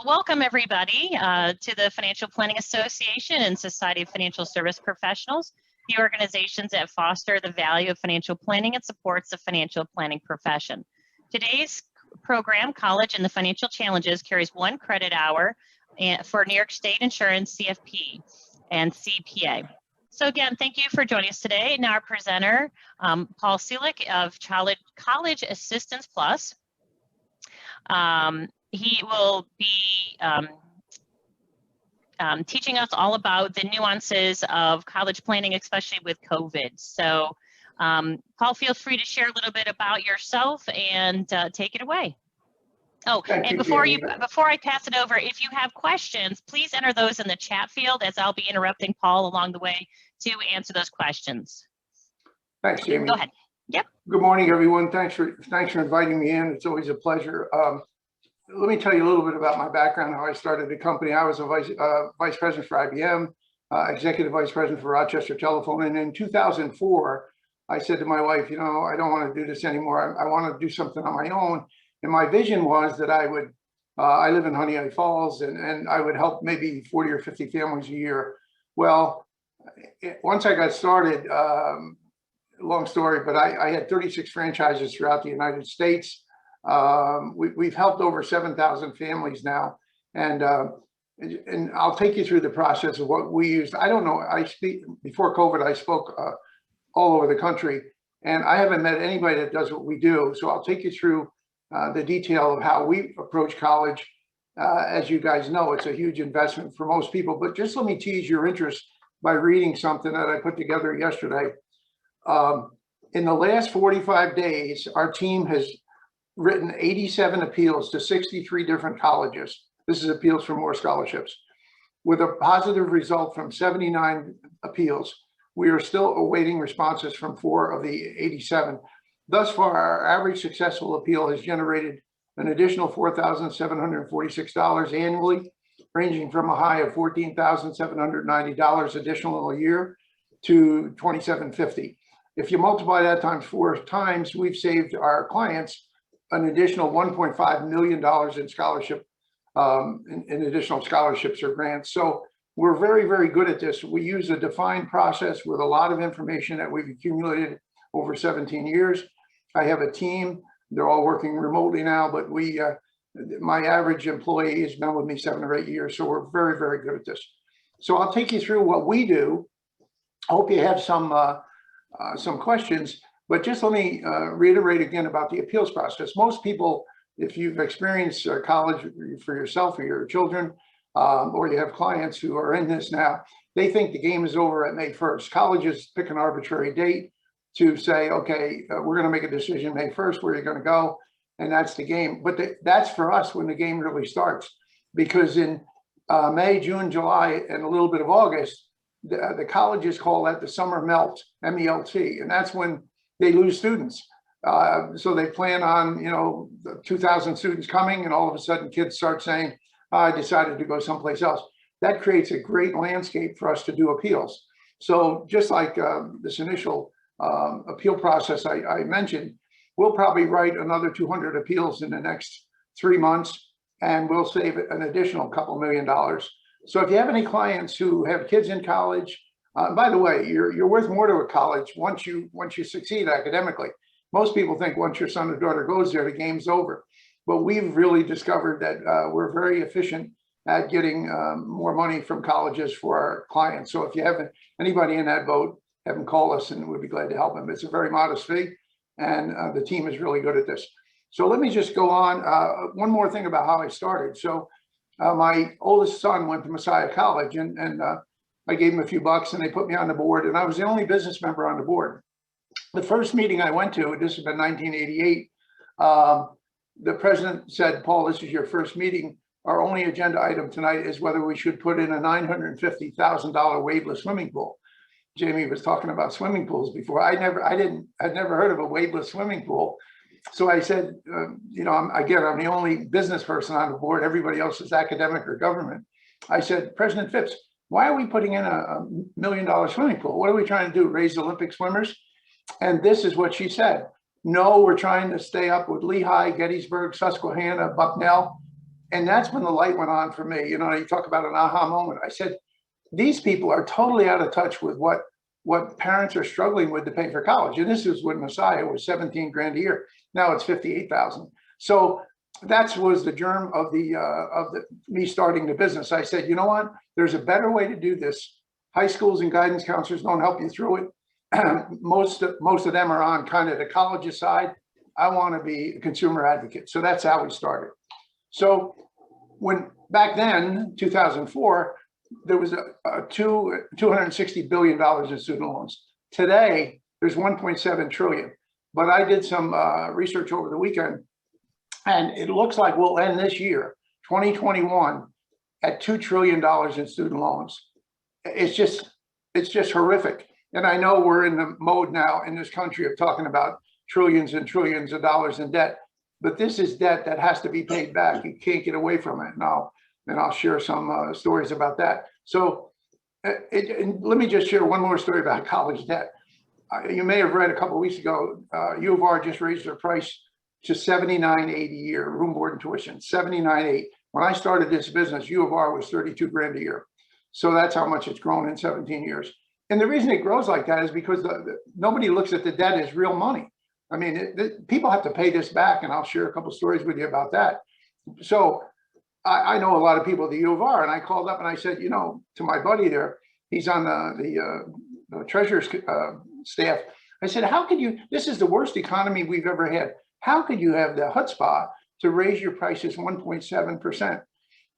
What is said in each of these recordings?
Welcome everybody to the Financial Planning Association and Society of Financial Service Professionals, the organizations that foster the value of financial planning and supports the financial planning profession. Today's program, College and the Financial Challenges, carries 1 credit hour for New York State Insurance, CFP, and CPA. So again, thank you for joining us today. Now our presenter, Paul Celuch of College Assistance Plus. He will be teaching us all about the nuances of college planning, especially with COVID. So Paul, feel free to share a little bit about yourself and take it away. Oh, and before I pass it over, if you have questions, please enter those in the chat field, as I'll be interrupting Paul along the way to answer those questions. Thanks, Jamie. Go ahead. Yep. Good morning, everyone. Thanks for inviting me in. It's always a pleasure. Let me tell you a little bit about my background, how I started the company. I was a vice president for IBM, executive vice president for Rochester Telephone. And in 2004, I said to my wife, you know, I don't want to do this anymore. I want to do something on my own. And my vision was that I would, I live in Honey Falls, and I would help maybe 40 or 50 families a year. Well, once I got started, long story, but I had 36 franchises throughout the United States. We've helped over 7,000 families now, and I'll take you through the process of what we used. I don't know. Before COVID, I spoke all over the country, and I haven't met anybody that does what we do. So I'll take you through the detail of how we approach college. As you guys know, it's a huge investment for most people. But just let me tease your interest by reading something that I put together yesterday. In the last 45 days, our team has written 87 appeals to 63 different colleges. This is appeals for more scholarships. With a positive result from 79 appeals, we are still awaiting responses from 4 of the 87. Thus far, our average successful appeal has generated an additional $4,746 annually, ranging from a high of $14,790 additional a year to $2,750. If you multiply that times 4 times, we've saved our clients an additional $1.5 million in scholarship, in additional scholarships or grants. So we're very, very good at this. We use a defined process with a lot of information that we've accumulated over 17 years. I have a team. They're all working remotely now, but my average employee has been with me 7 or 8 years. So we're very, very good at this. So I'll take you through what we do. I hope you have some questions. But just let me reiterate again about the appeals process. Most people, if you've experienced college for yourself or your children, or you have clients who are in this now, they think the game is over at May 1st. Colleges pick an arbitrary date to say, okay, we're going to make a decision May 1st, where you're going to go, and that's the game. But that's for us when the game really starts, because in May, June, July, and a little bit of August, the colleges call that the summer melt, M-E-L-T, and that's when they lose students. So they plan on, you know, the 2,000 students coming, and all of a sudden kids start saying, I decided to go someplace else. That creates a great landscape for us to do appeals. So just like this initial appeal process I mentioned, we'll probably write another 200 appeals in the next 3 months, and we'll save an additional couple $1 million. So if you have any clients who have kids in college, by the way, you're worth more to a college once you succeed academically. Most people think once your son or daughter goes there, the game's over. But we've really discovered that we're very efficient at getting more money from colleges for our clients. So if you have anybody in that boat, have them call us and we'd be glad to help them. It's a very modest fee, and the team is really good at this. So let me just go on. One more thing about how I started. So my oldest son went to Messiah College, and I gave him a few bucks and they put me on the board, and I was the only business member on the board. The first meeting I went to, this has been 1988, the president said, Paul, this is your first meeting. Our only agenda item tonight is whether we should put in a $950,000 waveless swimming pool. Jamie was talking about swimming pools before. I'd never heard of a waveless swimming pool. So I said, you know, I'm the only business person on the board. Everybody else is academic or government. I said, President Phipps, why are we putting in a $1 million swimming pool? What are we trying to do? Raise Olympic swimmers? And this is what she said. No, we're trying to stay up with Lehigh, Gettysburg, Susquehanna, Bucknell, And that's when the light went on for me. You know, you talk about an aha moment. I said, these people are totally out of touch with what parents are struggling with to pay for college. And this is when Messiah was 17 grand a year. Now it's 58,000. So that was the germ of the me starting the business. I said, you know what? There's a better way to do this. High schools and guidance counselors don't help you through it. most of them are on kind of the college side. I want to be a consumer advocate. So that's how we started. So when back then, 2004, there was $260 billion in student loans. Today, there's 1.7 trillion. But I did some research over the weekend, and it looks like we'll end this year, 2021, at $2 trillion in student loans. It's just horrific. And I know we're in the mode now in this country of talking about trillions and trillions of dollars in debt, but this is debt that has to be paid back. You can't get away from it. And I'll share some stories about that. So let me just share one more story about college debt. You may have read a couple of weeks ago, U of R just raised their price to $79.80 a year, room, board, and tuition, $79.80. When I started this business, U of R was 32 grand a year. So that's how much it's grown in 17 years. And the reason it grows like that is because nobody looks at the debt as real money. I mean, people have to pay this back, and I'll share a couple of stories with you about that. So I know a lot of people at the U of R, and I called up and I said, you know, to my buddy there, he's on the treasurer's staff. I said, how could you, this is the worst economy we've ever had. How could you have the chutzpah to raise your prices 1.7%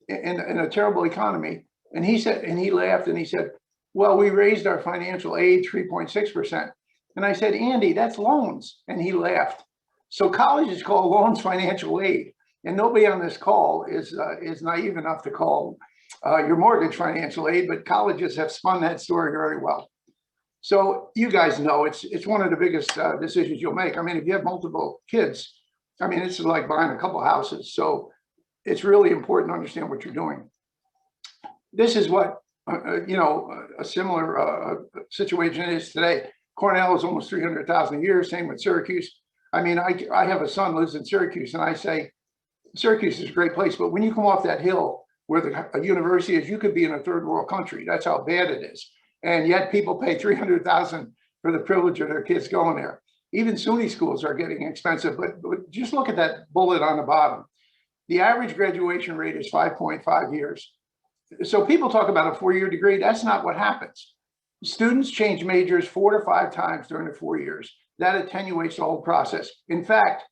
in a terrible economy? And he said, and he laughed and he said, well, we raised our financial aid 3.6%. And I said, Andy, that's loans. And he laughed. So colleges call loans financial aid. And nobody on this call is naive enough to call your mortgage financial aid, but colleges have spun that story very well. So you guys know it's one of the biggest decisions you'll make. I mean, if you have multiple kids, I mean, it's like buying a couple houses. So it's really important to understand what you're doing. This is what, a similar situation is today. Cornell is almost 300,000 a year, same with Syracuse. I mean, I have a son who lives in Syracuse, and I say, Syracuse is a great place, but when you come off that hill where a university is, you could be in a third world country. That's how bad it is. And yet people pay 300,000 for the privilege of their kids going there. Even SUNY schools are getting expensive, but just look at that bullet on the bottom. The average graduation rate is 5.5 years. So people talk about a 4-year degree. That's not what happens. Students change majors 4 to 5 times during the 4 years. That attenuates the whole process. In fact,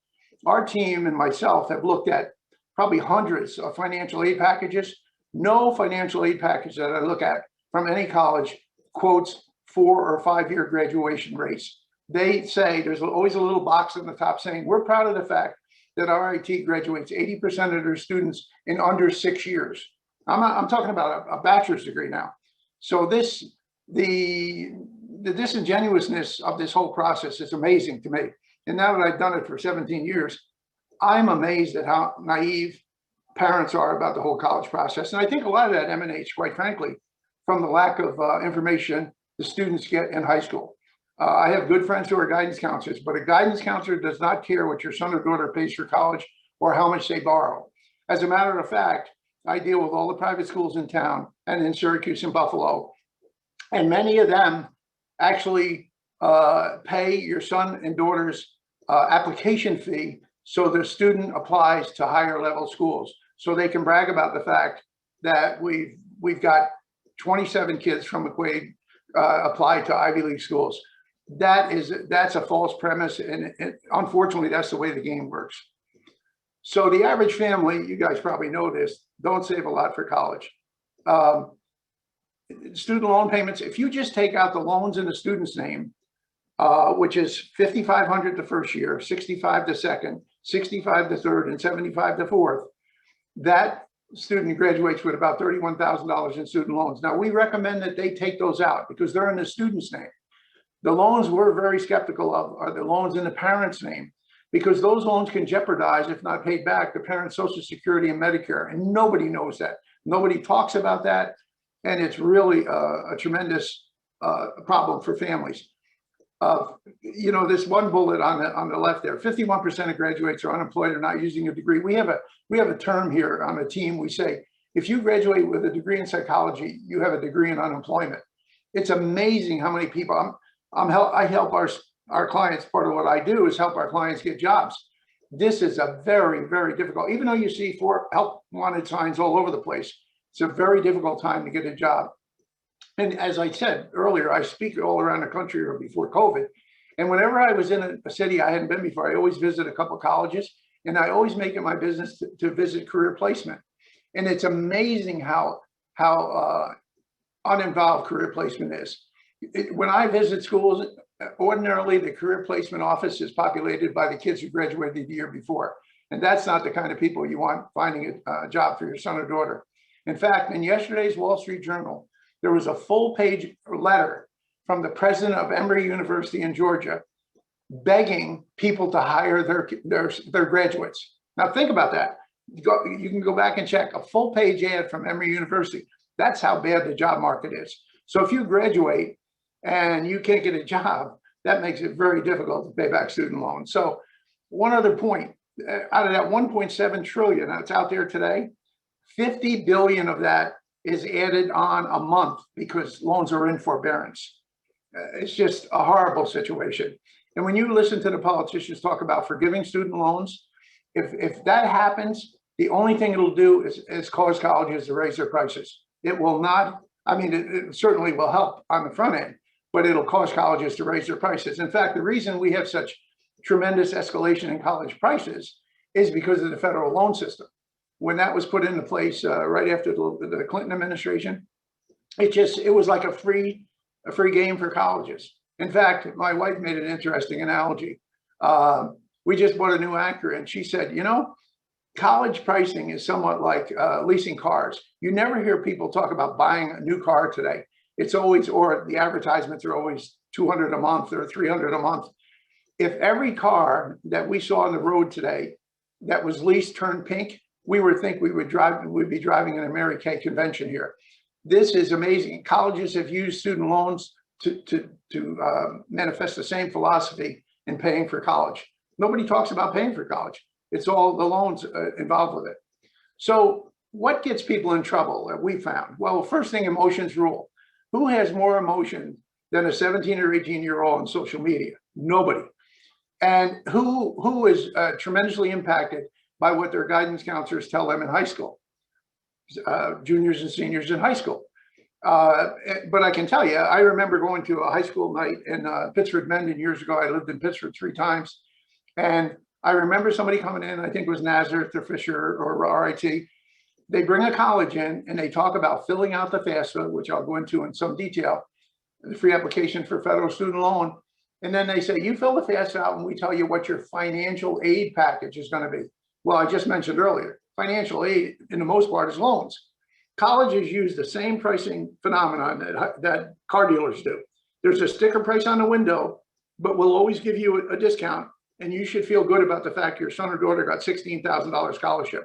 our team and myself have looked at probably hundreds of financial aid packages. No financial aid package that I look at from any college quotes 4 or 5 year graduation rates. They say there's always a little box on the top saying, we're proud of the fact that RIT graduates 80% of their students in under 6 years. I'm talking about a bachelor's degree now. So the disingenuousness of this whole process is amazing to me. And now that I've done it for 17 years, I'm amazed at how naive parents are about the whole college process. And I think a lot of that emanates, quite frankly, from the lack of information the students get in high school. I have good friends who are guidance counselors, but a guidance counselor does not care what your son or daughter pays for college or how much they borrow. As a matter of fact, I deal with all the private schools in town and in Syracuse and Buffalo, and many of them actually pay your son and daughter's application fee so the student applies to higher level schools, so they can brag about the fact that we've got 27 kids from McQuaid applied to Ivy League schools. That's a false premise, and unfortunately, that's the way the game works. So the average family, you guys probably know this, don't save a lot for college. Student loan payments, if you just take out the loans in the student's name, which is $5,500 the first year, $65 the second, $65 the third, and $75 the fourth, that student graduates with about $31,000 in student loans. Now, we recommend that they take those out because they're in the student's name. The loans we're very skeptical of are the loans in the parent's name, because those loans can jeopardize, if not paid back, the parent's Social Security and Medicare, and nobody knows that. Nobody talks about that, and it's really a tremendous problem for families. of, this one bullet on the left there, 51% of graduates are unemployed or not using a degree. We have a term here on the team. We say, if you graduate with a degree in psychology, you have a degree in unemployment. It's amazing how many people I help our clients. Part of what I do is help our clients get jobs. This is a very, very difficult, even though you see for help wanted signs all over the place, it's a very difficult time to get a job. And as I said earlier, I speak all around the country or before COVID. And whenever I was in a city I hadn't been before, I always visit a couple of colleges, and I always make it my business to visit career placement. And it's amazing how uninvolved career placement is. When I visit schools, ordinarily the career placement office is populated by the kids who graduated the year before. And that's not the kind of people you want finding a job for your son or daughter. In fact, in yesterday's Wall Street Journal, there was a full-page letter from the president of Emory University in Georgia begging people to hire their graduates. Now think about that. You can go back and check a full-page ad from Emory University. That's how bad the job market is. So if you graduate and you can't get a job, that makes it very difficult to pay back student loans. So one other point, out of that 1.7 trillion that's out there today, 50 billion of that is added on a month because loans are in forbearance. It's just a horrible situation. And when you listen to the politicians talk about forgiving student loans, if that happens, the only thing it'll do is cause colleges to raise their prices. It will not, it certainly will help on the front end, but it'll cause colleges to raise their prices. In fact, the reason we have such tremendous escalation in college prices is because of the federal loan system. When that was put into place right after the Clinton administration, it was like a free game for colleges. In fact, my wife made an interesting analogy. We just bought a new Acura, and she said, college pricing is somewhat like leasing cars. You never hear people talk about buying a new car today. It's always, or the advertisements are always $200 a month or $300 a month. If every car that we saw on the road today that was leased turned pink, we'd be driving an Mary Kay convention here. This is amazing. Colleges have used student loans to manifest the same philosophy in paying for college. Nobody talks about paying for college. It's all the loans involved with it. So what gets people in trouble that we found? Well, first thing, emotions rule. Who has more emotion than a 17 or 18-year-old on social media? Nobody. And who is tremendously impacted by what their guidance counselors tell them in high school, juniors and seniors in high school. But I can tell you, I remember going to a high school night in Pittsford Mendon years ago. I lived in Pittsford 3 times. And I remember somebody coming in, I think it was Nazareth or Fisher or RIT. They bring a college in and they talk about filling out the FAFSA, which I'll go into in some detail, the free application for federal student loan. And then they say, you fill the FAFSA out and we tell you what your financial aid package is going to be. Well, I just mentioned earlier, financial aid in the most part is loans. Colleges use the same pricing phenomenon that car dealers do. There's a sticker price on the window, but we'll always give you a discount. And you should feel good about the fact your son or daughter got $16,000 scholarship.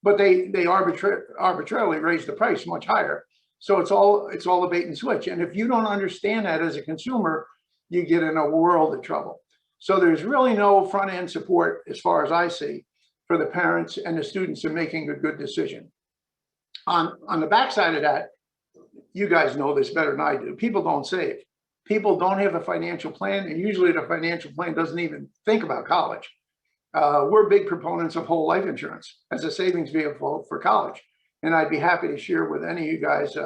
But they arbitrarily raise the price much higher. So it's all a bait and switch. And if you don't understand that as a consumer, you get in a world of trouble. So there's really no front end support, as far as I see, for the parents and the students in making a good decision. On the backside of that, you guys know this better than I do. People don't save. People don't have a financial plan, and usually the financial plan doesn't even think about college. We're big proponents of whole life insurance as a savings vehicle for college. And I'd be happy to share with any of you guys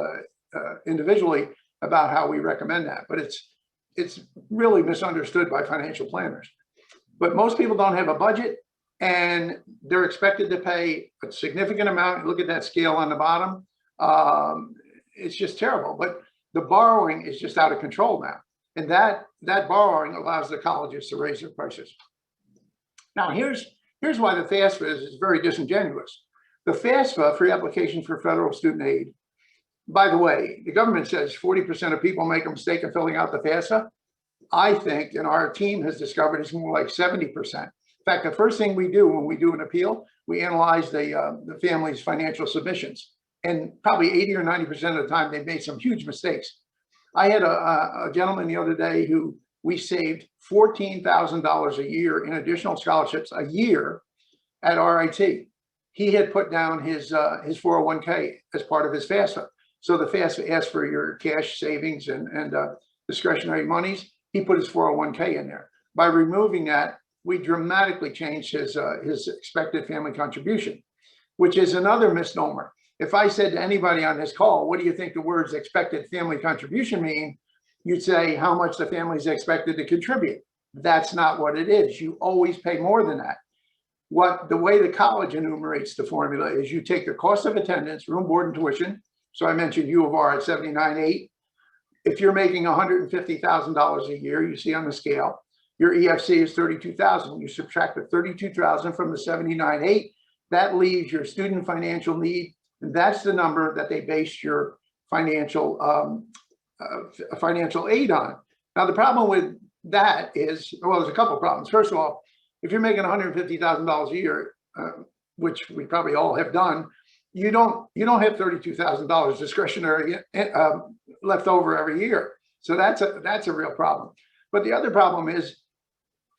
individually about how we recommend that. But it's really misunderstood by financial planners. But most people don't have a budget, and they're expected to pay a significant amount. Look at that scale on the bottom. It's just terrible. But the borrowing is just out of control now. And that borrowing allows the colleges to raise their prices. Now, here's why the FAFSA is very disingenuous. The FAFSA, free application for federal student aid, by the way, the government says 40% of people make a mistake in filling out the FAFSA. I think, and our team has discovered, it's more like 70%. In fact, the first thing we do when we do an appeal, we analyze the family's financial submissions. And probably 80 or 90% of the time, they've made some huge mistakes. I had a gentleman the other day who we saved $14,000 a year in additional scholarships a year at RIT. He had put down his 401k as part of his FAFSA. So the FAFSA asks for your cash savings and discretionary monies. He put his 401k in there. By removing that, we dramatically changed his expected family contribution, which is another misnomer. If I said to anybody on this call, what do you think the words expected family contribution mean? You'd say how much the family is expected to contribute. That's not what it is. You always pay more than that. The way the college enumerates the formula is you take the cost of attendance, room, board, and tuition. So I mentioned U of R at 79.8. If you're making $150,000 a year, you see on the scale, your EFC is 32,000. You subtract the 32,000 from the 79.8, that leaves your student financial need. And that's the number that they base your financial aid on. Now, the problem with that is, well, there's a couple of problems. First of all, if you're making $150,000 a year, which we probably all have done, you don't have $32,000 discretionary left over every year. So that's a real problem. But the other problem is,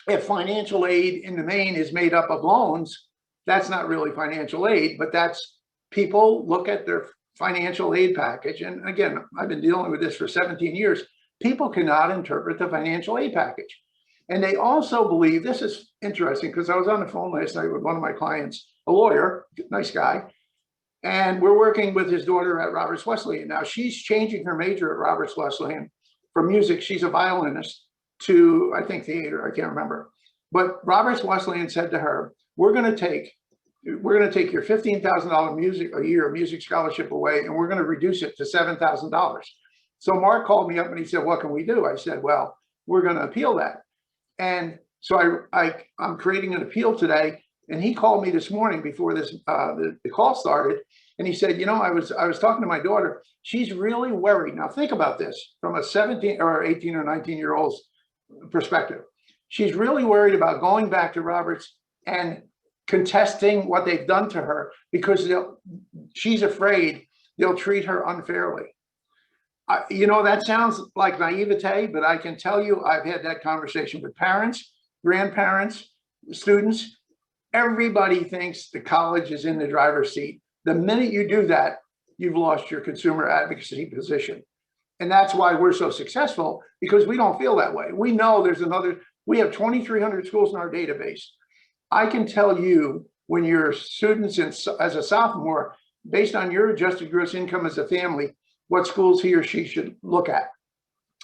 if financial aid in the main is made up of loans, that's not really financial aid, but that's people look at their financial aid package. And again, I've been dealing with this for 17 years. People cannot interpret the financial aid package. And they also believe, this is interesting, because I was on the phone last night with one of my clients, a lawyer, nice guy, and we're working with his daughter at Roberts Wesleyan. Now she's changing her major at Roberts Wesleyan from music. She's a violinist to, I think, theater, I can't remember. But Roberts Wesleyan said to her, we're going to take your $15,000 a year music scholarship away, and we're going to reduce it to $7,000. So Mark called me up and he said, what can we do? I said, well, we're going to appeal that. And so I'm creating an appeal today. And he called me this morning before this the call started, and he said, I was talking to my daughter. She's really worried. Now think about this from a 17 or 18 or 19-year-old's perspective. She's really worried about going back to Roberts and contesting what they've done to her, because she's afraid they'll treat her unfairly. That sounds like naivete, but I can tell you I've had that conversation with parents, grandparents, students. Everybody thinks the college is in the driver's seat. The minute you do that, you've lost your consumer advocacy position. And that's why we're so successful, because we don't feel that way. We know we have 2,300 schools in our database. I can tell you, when your students as a sophomore, based on your adjusted gross income as a family, what schools he or she should look at.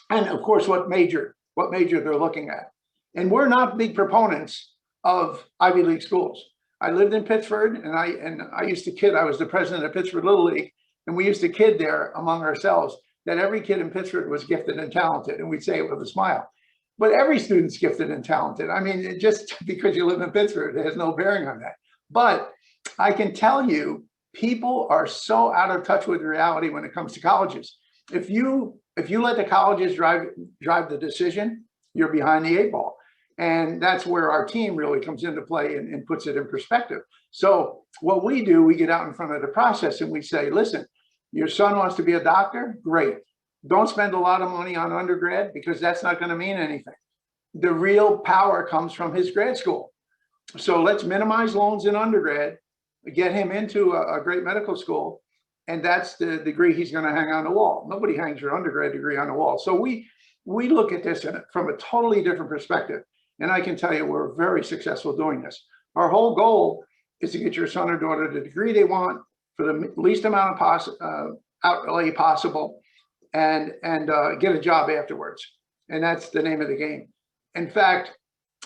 And of course, what major they're looking at. And we're not big proponents of Ivy League schools. I lived in Pittsford, and I used to kid. I was the president of Pittsford Little League, and we used to kid there among ourselves that every kid in Pittsford was gifted and talented, and we'd say it with a smile. But every student's gifted and talented. I mean, just because you live in Pittsford, it has no bearing on that. But I can tell you, people are so out of touch with reality when it comes to colleges. If you let the colleges drive the decision, you're behind the 8 ball. And that's where our team really comes into play and puts it in perspective. So what we do, we get out in front of the process and we say, listen, your son wants to be a doctor? Great. Don't spend a lot of money on undergrad, because that's not going to mean anything. The real power comes from his grad school. So let's minimize loans in undergrad, get him into a great medical school, and that's the degree he's going to hang on the wall. Nobody hangs your undergrad degree on the wall. So we look at this from a totally different perspective. And I can tell you, we're very successful doing this. Our whole goal is to get your son or daughter the degree they want for the least amount of outlay possible, and get a job afterwards. And that's the name of the game. In fact,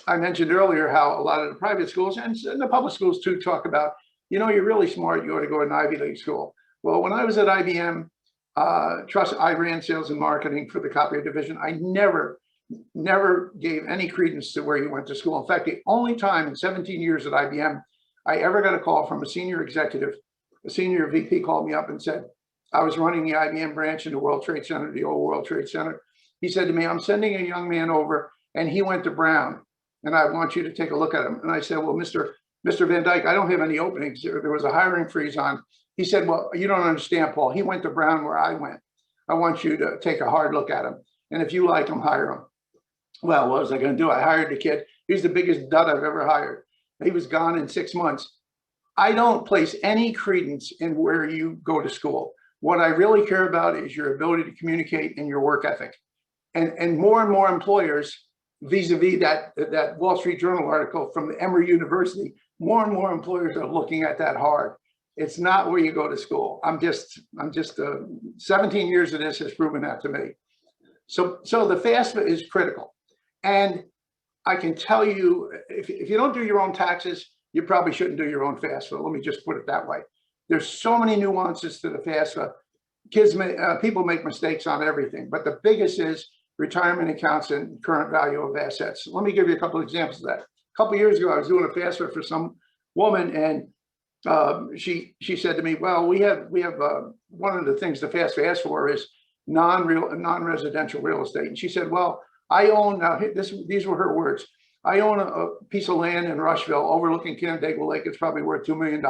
I mentioned earlier how a lot of the private schools and the public schools too talk about, you're really smart, you ought to go to an Ivy League school. Well, when I was at IBM, I ran sales and marketing for the copier division. I never gave any credence to where you went to school. In fact, the only time in 17 years at IBM I ever got a call from a senior executive, a senior VP called me up and said, I was running the IBM branch in the World Trade Center, the old World Trade Center. He said to me, I'm sending a young man over, and he went to Brown, and I want you to take a look at him. And I said, well, Mr. Van Dyke, I don't have any openings. There was a hiring freeze on. He said, well, you don't understand, Paul. He went to Brown where I went. I want you to take a hard look at him. And if you like him, hire him. Well, what was I going to do? I hired the kid. He's the biggest dud I've ever hired. He was gone in 6 months. I don't place any credence in where you go to school. What I really care about is your ability to communicate and your work ethic. And more employers, vis-a-vis that Wall Street Journal article from Emory University, more and more employers are looking at that hard. It's not where you go to school. I'm just 17 years of this has proven that to me. So the FAFSA is critical. And I can tell you, if you don't do your own taxes, you probably shouldn't do your own FAFSA. Let me just put it that way. There's so many nuances to the FAFSA. People make mistakes on everything, but the biggest is retirement accounts and current value of assets. Let me give you a couple of examples of that. A couple of years ago, I was doing a FAFSA for some woman, and she said to me, "Well, we have one of the things the FAFSA asks for is non-residential real estate." And she said, "Well, I own these were her words. I own a piece of land in Rushville overlooking Canandaigua Lake. It's probably worth $2 million."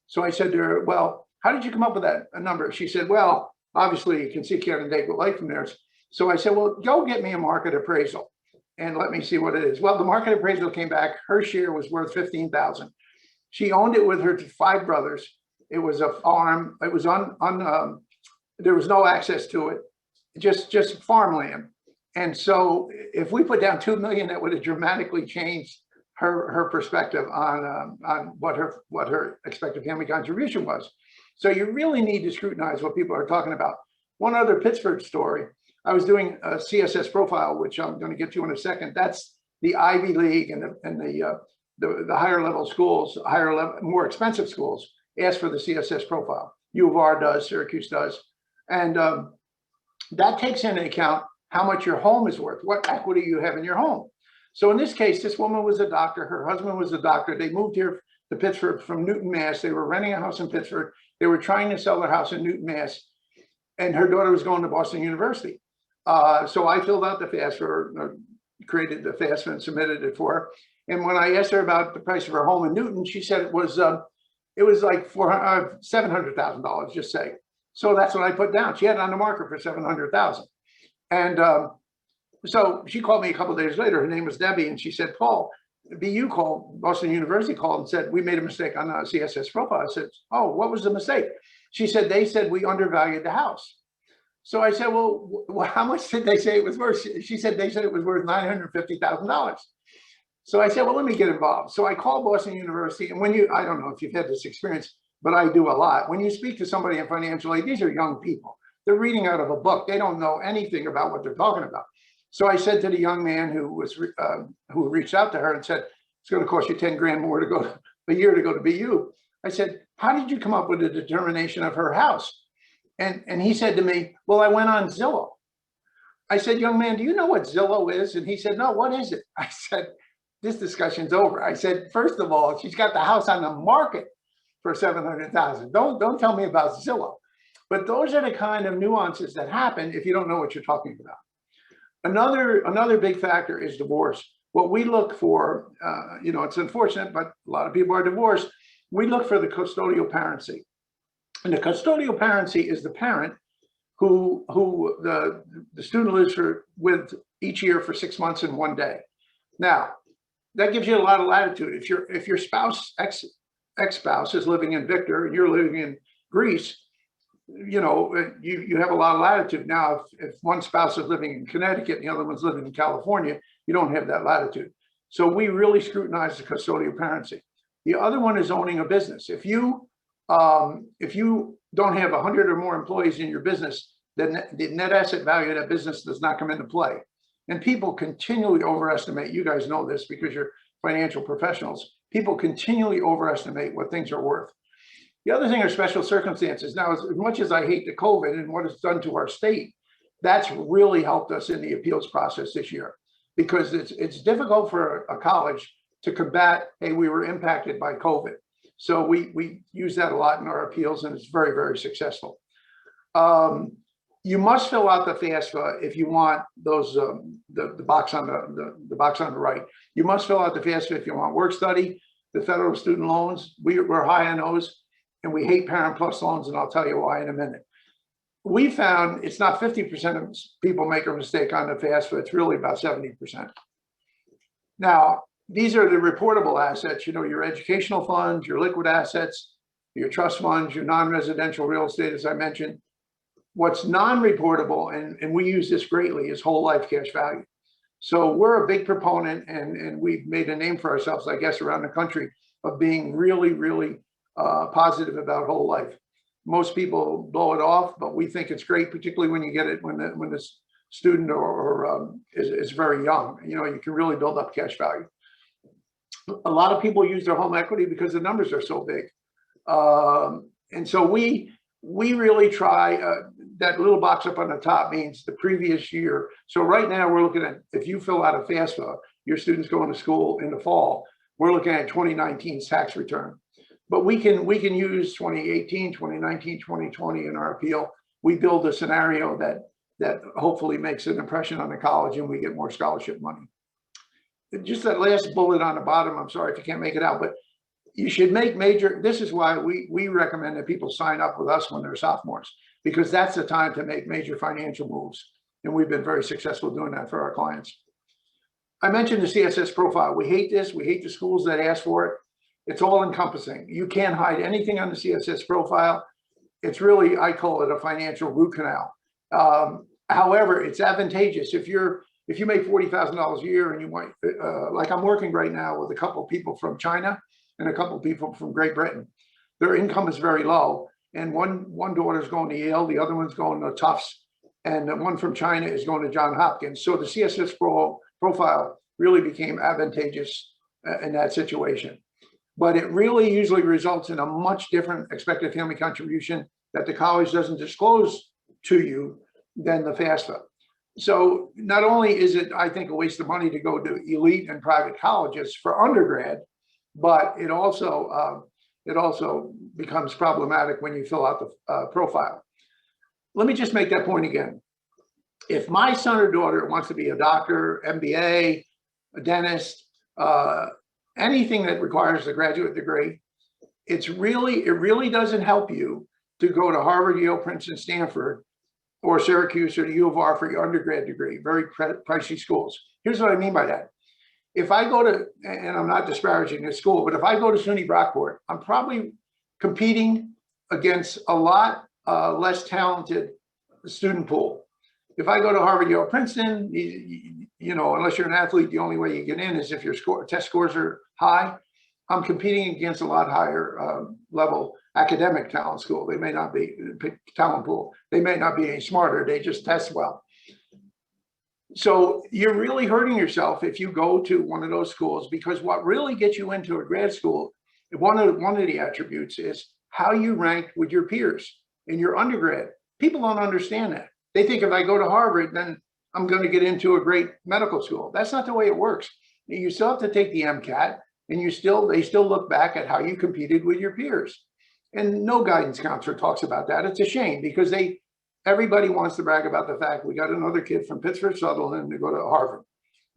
So I said to her, "Well, how did you come up with that number?" She said, "Well, obviously you can see Canandaigua Lake from there." So I said, "Well, go get me a market appraisal and let me see what it is." Well, the market appraisal came back. Her share was worth $15,000. She owned it with her 5 brothers. It was a farm. It was there was no access to it, just farmland. And so if we put down $2 million, that would have dramatically changed her perspective on what her expected family contribution was. So you really need to scrutinize what people are talking about. One other Pittsburgh story. I was doing a CSS profile, which I'm going to get to in a second. That's the Ivy League and the higher level schools, more expensive schools ask for the CSS profile. U of R does, Syracuse does. And that takes into account how much your home is worth, what equity you have in your home. So in this case, this woman was a doctor. Her husband was a doctor. They moved here to Pittsburgh from Newton, Mass. They were renting a house in Pittsburgh. They were trying to sell their house in Newton, Mass. And her daughter was going to Boston University. So I filled out the FAFSA, created the FAFSA and submitted it for her. And when I asked her about the price of her home in Newton, she said it was like $700,000, just say. So that's what I put down. She had it on the market for $700,000. And so she called me a couple of days later. Her name was Debbie, and she said, "Paul, BU called, Boston University called and said, we made a mistake on the CSS profile." I said, "Oh, what was the mistake?" She said, "They said we undervalued the house." So I said, well, how much did they say it was worth? She said, "They said it was worth $950,000. So I said, well, let me get involved. So I called Boston University. And I don't know if you've had this experience, but I do a lot. When you speak to somebody in financial aid, these are young people. They're reading out of a book. They don't know anything about what they're talking about. So I said to the young man who reached out to her and said, "It's going to cost you 10 grand more a year to go to BU." I said, "How did you come up with the determination of her house?" And he said to me, "Well, I went on Zillow." I said, "Young man, do you know what Zillow is?" And he said, "No, what is it?" I said, "This discussion's over." I said, "First of all, she's got the house on the market for $700,000. Don't tell me about Zillow." But those are the kind of nuances that happen if you don't know what you're talking about. Another big factor is divorce. What we look for, it's unfortunate, but a lot of people are divorced. We look for the custodial parency. And the custodial parency is the parent who the student lives with each year for 6 months and 1 day. Now, that gives you a lot of latitude. If your spouse, ex-spouse is living in Victor and you're living in Greece, you have a lot of latitude. Now, if one spouse is living in Connecticut and the other one's living in California, you don't have that latitude. So we really scrutinize the custodial parency. The other one is owning a business. If you don't have 100 or more employees in your business, then the net asset value of that business does not come into play. And people continually overestimate, you guys know this because you're financial professionals, people continually overestimate what things are worth. The other thing are special circumstances. Now, as much as I hate the COVID and what it's done to our state, that's really helped us in the appeals process this year, because it's difficult for a college to combat, hey, we were impacted by COVID. So we use that a lot in our appeals, and it's very, very successful. You must fill out the FAFSA if you want those the box on the box on the right. You must fill out the FAFSA if you want work study, the federal student loans. We're high on those, and we hate Parent Plus loans, and I'll tell you why in a minute. we found it's not 50% of people make a mistake on the FAFSA, it's really about 70%. Now, these are the reportable assets, you know, your educational funds, your liquid assets, your trust funds, your non-residential real estate, as I mentioned. What's non-reportable, and we use this greatly, is whole life cash value. So we're a big proponent, and we've made a name for ourselves, I guess, around the country of being really, really positive about whole life. Most people blow it off, but we think it's great, particularly when you get it when the student is very young. You know, you can really build up cash value. A lot of people use their home equity because the numbers are so big. And so we really try, that little box up on the top means the previous year. So right now we're looking at, if you fill out a FAFSA, your students going to school in the fall, we're looking at 2019's tax return. But we can use 2018, 2019, 2020 in our appeal. We build a scenario that hopefully makes an impression on the college and we get more scholarship money. Just that last bullet on the bottom, I'm sorry if you can't make it out, but you should make major, this is why we recommend that people sign up with us when they're sophomores, because that's the time to make major financial moves. And we've been very successful doing that for our clients. I mentioned the CSS profile. We hate this. We hate the schools that ask for it. It's all encompassing. You can't hide anything on the CSS profile. It's really, I call it a financial root canal. However, it's advantageous if you make $40,000 a year and you want, like I'm working right now with a couple of people from China and a couple of people from Great Britain. Their income is very low. And one daughter's going to Yale, the other one's going to Tufts, and the one from China is going to Johns Hopkins. So the CSS profile really became advantageous in that situation. But it really usually results in a much different expected family contribution that the college doesn't disclose to you than the FAFSA. So not only is it, I think, a waste of money to go to elite and private colleges for undergrad, but it also becomes problematic when you fill out the profile. Let me just make that point again. If my son or daughter wants to be a doctor, MBA, a dentist, anything that requires a graduate degree, it really doesn't help you to go to Harvard, Yale, Princeton, Stanford, or Syracuse or the U of R for your undergrad degree, very pricey schools. Here's what I mean by that. If I go to, and I'm not disparaging this school, but if I go to SUNY Brockport, I'm probably competing against a lot less talented student pool. If I go to Harvard, Yale, Princeton, you know, unless you're an athlete, the only way you get in is if your test scores are high. I'm competing against a lot higher level academic talent school. They may not be talent pool. They may not be any smarter. They just test well. So you're really hurting yourself if you go to one of those schools, because what really gets you into a grad school, one of the attributes is how you rank with your peers in your undergrad. People don't understand that. They think if I go to Harvard, then I'm going to get into a great medical school. That's not the way it works. You still have to take the MCAT, and they still look back at how you competed with your peers. And no guidance counselor talks about that. It's a shame because everybody wants to brag about the fact we got another kid from Pittsburgh Sutherland to go to Harvard.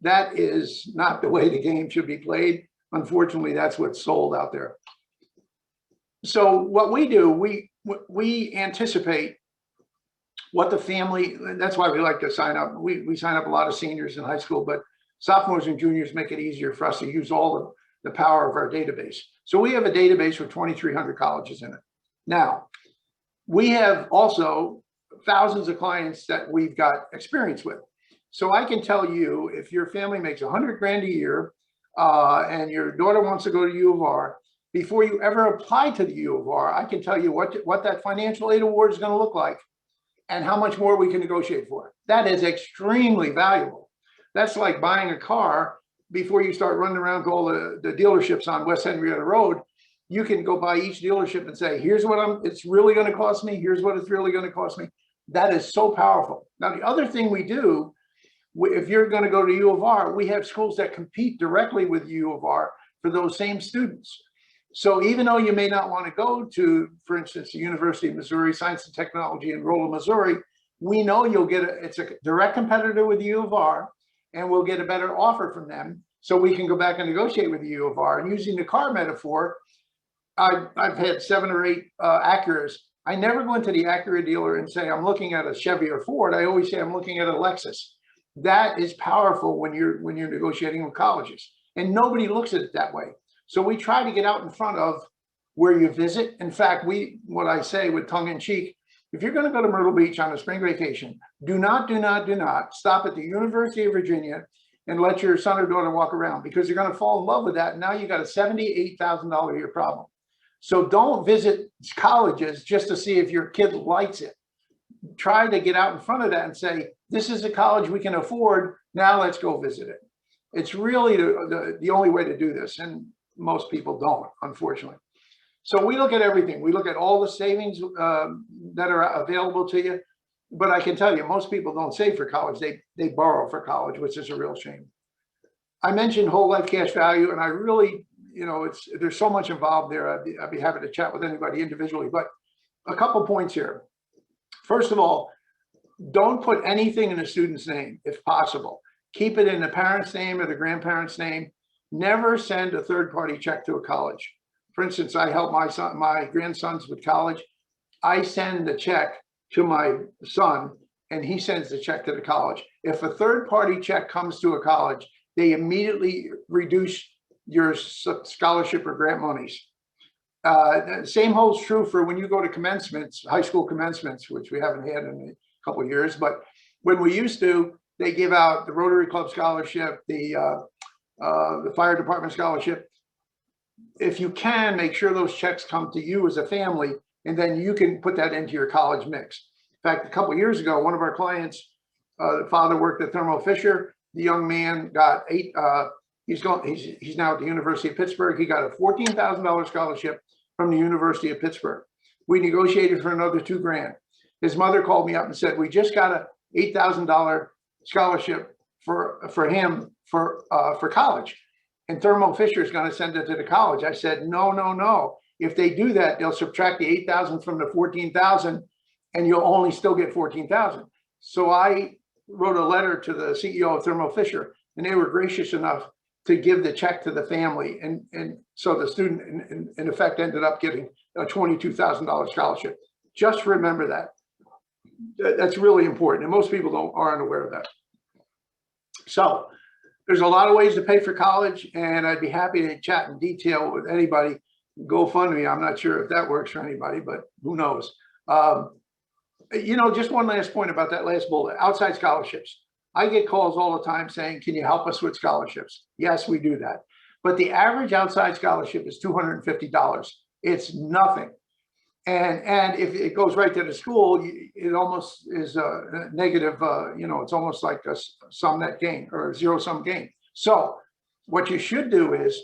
That is not the way the game should be played. Unfortunately, that's what's sold out there. So what we do, we anticipate what the family, that's why we like to sign up. We sign up a lot of seniors in high school, but sophomores and juniors make it easier for us to use all of the power of our database. So we have a database with 2,300 colleges in it. Now, we have also thousands of clients that we've got experience with. So I can tell you, if your family makes 100 grand a year and your daughter wants to go to U of R, before you ever apply to the U of R, I can tell you what that financial aid award is going to look like and how much more we can negotiate for. That is extremely valuable. That's like buying a car before you start running around to all the dealerships on West Henrietta Road. You can go by each dealership and say, here's what it's really going to cost me. Here's what it's really going to cost me. That is so powerful. Now, the other thing we do, if you're going to go to U of R, we have schools that compete directly with U of R for those same students. So even though you may not want to go to, for instance, the University of Missouri Science and Technology in Rolla, Missouri, we know you'll get it's a direct competitor with the U of R, and we'll get a better offer from them. So we can go back and negotiate with the U of R. And using the car metaphor, I've had 7 or 8 Acuras I never go into the Acura dealer and say, I'm looking at a Chevy or Ford. I always say I'm looking at a Lexus. That is powerful when you're negotiating with colleges, and nobody looks at it that way. So we try to get out in front of where you visit. In fact, what I say with tongue in cheek, if you're going to go to Myrtle Beach on a spring vacation, do not stop at the University of Virginia and let your son or daughter walk around, because you're going to fall in love with that. And now you got a $78,000 a year problem. So don't visit colleges just to see if your kid likes it. Try to get out in front of that and say, this is a college we can afford. Now let's go visit it. It's really the only way to do this. And most people don't, unfortunately. So we look at everything. We look at all the savings that are available to you. But I can tell you, most people don't save for college. They borrow for college, which is a real shame. I mentioned whole life cash value, and I really, there's so much involved there. I'd be happy to chat with anybody individually, but a couple points here. First of all, don't put anything in a student's name if possible. Keep it in the parent's name or the grandparent's name. Never send a third-party check to a college. For instance, I help my grandsons with college. I send the check to my son, and he sends the check to the college. If a third-party check comes to a college, they immediately reduce your scholarship or grant monies. Same holds true for when you go to commencements, high school commencements, which we haven't had in a couple of years. But when we used to, they give out the Rotary Club scholarship, the fire department scholarship. If you can, make sure those checks come to you as a family, and then you can put that into your college mix. In fact, a couple of years ago, one of our clients, the father worked at Thermo Fisher. The young man got he's now at the University of Pittsburgh. He got a $14,000 scholarship from the University of Pittsburgh. We negotiated for another $2,000. His mother called me up and said, we just got a $8,000 scholarship for him for college. And Thermo Fisher is going to send it to the college. I said, no. If they do that, they'll subtract the 8,000 from the 14,000, and you'll only still get 14,000. So I wrote a letter to the CEO of Thermo Fisher, and they were gracious enough to give the check to the family. And so the student, in effect, ended up getting a $22,000 scholarship. Just remember that. That's really important. And most people aren't aware of that. So there's a lot of ways to pay for college, and I'd be happy to chat in detail with anybody. GoFundMe, I'm not sure if that works for anybody, but who knows? Just one last point about that last bullet, outside scholarships. I get calls all the time saying, can you help us with scholarships? Yes, we do that. But the average outside scholarship is $250. It's nothing. And if it goes right to the school, it almost is a negative, it's almost like a sum net gain or a zero-sum gain. So what you should do is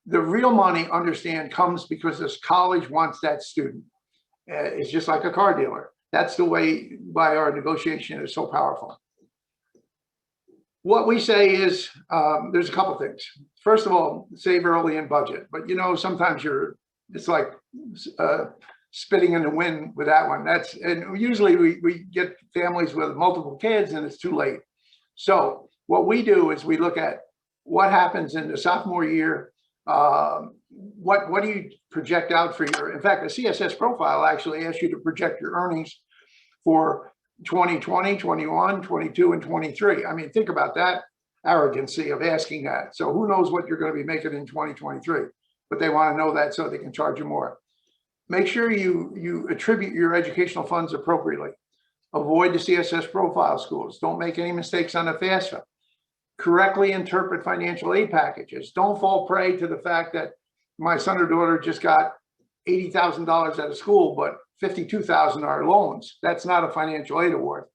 the real money, understand, comes because this college wants that student. It's just like a car dealer. That's the way why our negotiation is so powerful. What we say is there's a couple things. First of all, save early and budget. But sometimes it's like spitting in the wind with that one. And usually we get families with multiple kids and it's too late. So what we do is we look at what happens in the sophomore year. What do you project out for in fact, the CSS profile actually asks you to project your earnings for 2020, 21, 22, and 23. I mean, think about that arrogancy of asking that. So who knows what you're going to be making in 2023, but they want to know that so they can charge you more. Make sure you attribute your educational funds appropriately. Avoid the CSS profile schools. Don't make any mistakes on the FAFSA. Correctly interpret financial aid packages. Don't fall prey to the fact that my son or daughter just got $80,000 at a school, but $52,000 are loans. That's not a financial aid award.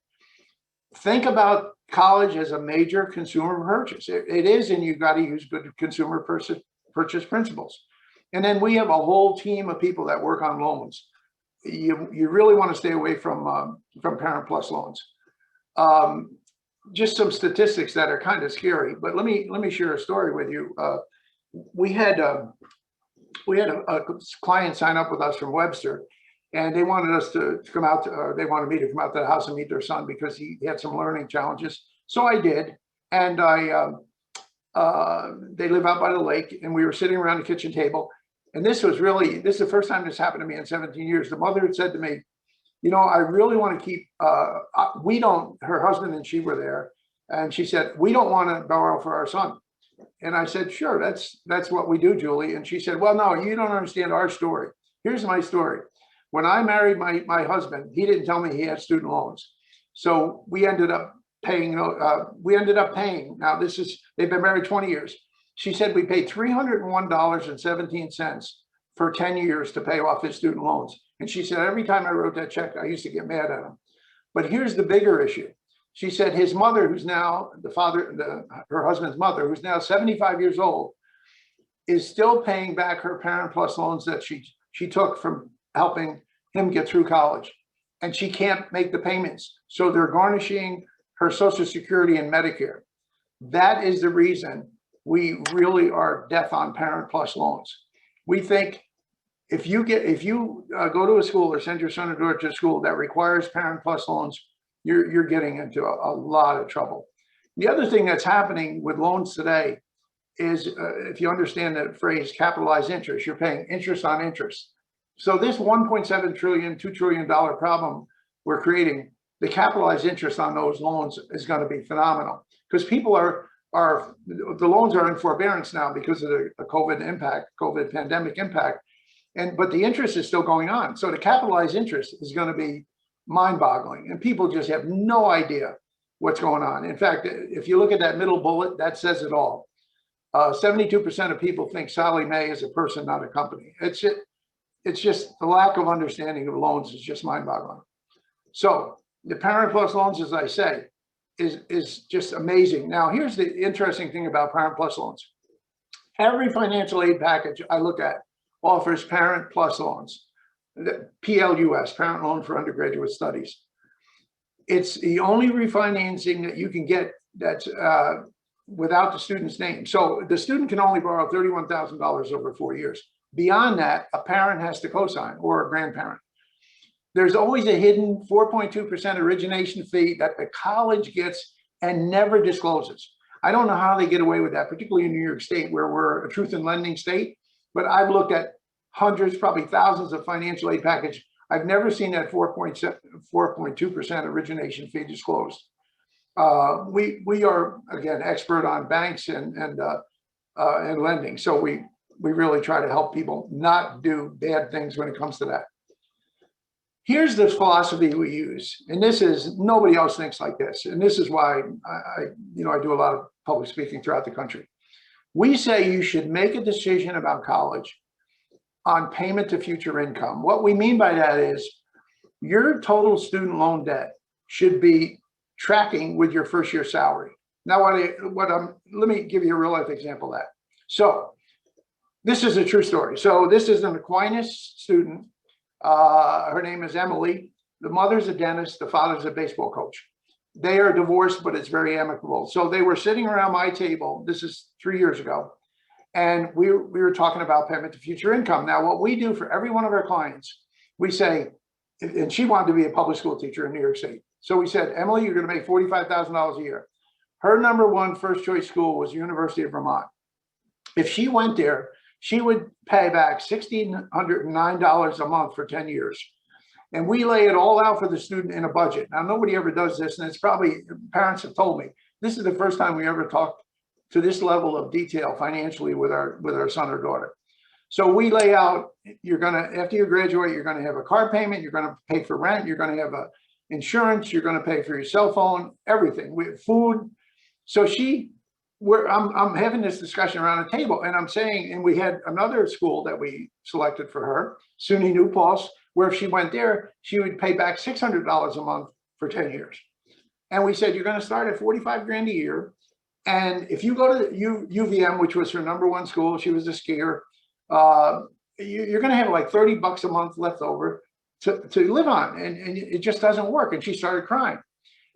Think about college as a major consumer purchase. It is, and you've got to use good consumer purchase principles. And then we have a whole team of people that work on loans. You really want to stay away from Parent Plus loans. Just some statistics that are kind of scary, but let me share a story with you. We had a client sign up with us from Webster, and they wanted us to come out. They wanted me to come out to the house and meet their son because he had some learning challenges. So I did, and they live out by the lake, and we were sitting around the kitchen table. And this is the first time this happened to me in 17 years. The mother had said to me, you know, I really want to keep, we don't, her husband and she were there. And she said, we don't want to borrow for our son. And I said, sure, that's what we do, Julie. And she said, well, no, you don't understand our story. Here's my story. When I married my husband, he didn't tell me he had student loans. So we ended up paying, now they've been married 20 years. She said we paid $301.17 for 10 years to pay off his student loans. And she said, every time I wrote that check, I used to get mad at him. But here's the bigger issue. She said his mother, who's now her husband's mother, who's now 75 years old, is still paying back her Parent Plus loans that she took from helping him get through college. And she can't make the payments. So they're garnishing her Social Security and Medicare. That is the reason we really are death on Parent Plus loans. We think if you go to a school or send your son or daughter to a school that requires Parent Plus loans, you're getting into a lot of trouble. The other thing that's happening with loans today is, if you understand the phrase capitalized interest, you're paying interest on interest. So this 1.7 trillion, $2 trillion problem we're creating, the capitalized interest on those loans is going to be phenomenal, because people the loans are in forbearance now because of the COVID pandemic impact. But the interest is still going on. So the capitalized interest is going to be mind-boggling, and people just have no idea what's going on. In fact, if you look at that middle bullet, that says it all. 72% of people think Sallie Mae is a person, not a company. It's just the lack of understanding of loans is just mind-boggling. So the Parent Plus loans, as I say, is just amazing. Now, here's the interesting thing about Parent Plus loans. Every financial aid package I look at offers Parent Plus loans. The PLUS, Parent Loan for Undergraduate Studies. It's the only refinancing that you can get that's without the student's name. So the student can only borrow $31,000 over 4 years. Beyond that, a parent has to co-sign, or a grandparent. There's always a hidden 4.2% origination fee that the college gets and never discloses. I don't know how they get away with that, particularly in New York State, where we're a truth in lending state. But I've looked at hundreds, probably thousands of financial aid package. I've never seen that 4.2% origination fee disclosed. We are, again, expert on banks and lending. So we really try to help people not do bad things when it comes to that. Here's the philosophy we use, and this is, nobody else thinks like this. And this is why I do a lot of public speaking throughout the country. We say you should make a decision about college on payment to future income. What we mean by that is your total student loan debt should be tracking with your first year salary. Now, let me give you a real life example of that. So this is a true story. So this is an Aquinas student. Her name is Emily. The mother's a dentist. The father's a baseball coach. They are divorced, but it's very amicable. So they were sitting around my table. This is 3 years ago. And we were talking about payment to future income. Now, what we do for every one of our clients, we say, and she wanted to be a public school teacher in New York State. So we said, Emily, you're going to make $45,000 a year. Her number one first choice school was University of Vermont. If she went there, she would pay back $1,609 a month for 10 years. And we lay it all out for the student in a budget. Now, nobody ever does this, and it's probably, parents have told me, this is the first time we ever talked to this level of detail financially with our son or daughter. So we lay out, after you graduate, you're gonna have a car payment, you're gonna pay for rent, you're gonna have insurance, you're gonna pay for your cell phone, everything, with food. So I'm having this discussion around a table, and I'm saying, and we had another school that we selected for her, SUNY New Paltz, where if she went there, she would pay back $600 a month for 10 years. And we said, you're going to start at 45 grand a year. And if you go to UVM, which was her number one school, she was a skier, you're going to have like $30 a month left over to live on. And it just doesn't work. And she started crying.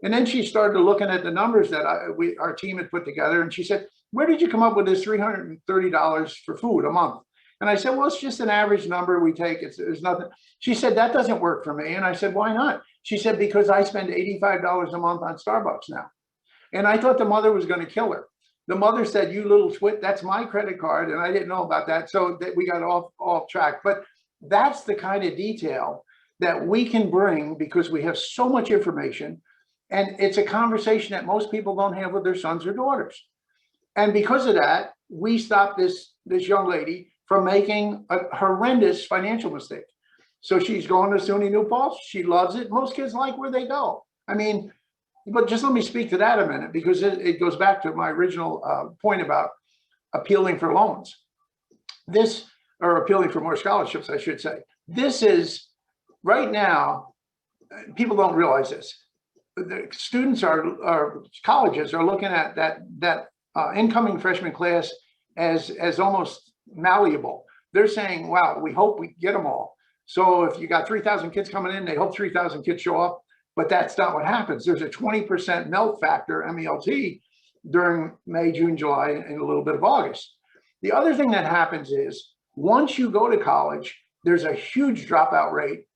And then she started looking at the numbers that our team had put together. And she said, where did you come up with this $330 for food a month? And I said, well, it's just an average number we take. There's nothing. She said, that doesn't work for me. And I said, why not? She said, because I spend $85 a month on Starbucks now. And I thought the mother was going to kill her. The mother said, you little twit, that's my credit card. And I didn't know about that. So that we got off track. But that's the kind of detail that we can bring because we have so much information, and it's a conversation that most people don't have with their sons or daughters. And because of that, we stopped this young lady from making a horrendous financial mistake. So she's going to SUNY New Paltz. She loves it. Most kids like where they go. I mean, but just let me speak to that a minute, because it goes back to my original point about appealing for loans. This, or appealing for more scholarships, I should say. This is, right now, people don't realize this. The students colleges are looking at that incoming freshman class as almost malleable. They're saying, wow, we hope we get them all. So if you got 3,000 kids coming in, they hope 3,000 kids show up, but that's not what happens. There's a 20% melt factor, MELT, during May, June, July, and a little bit of August. The other thing that happens is once you go to college, there's a huge dropout rate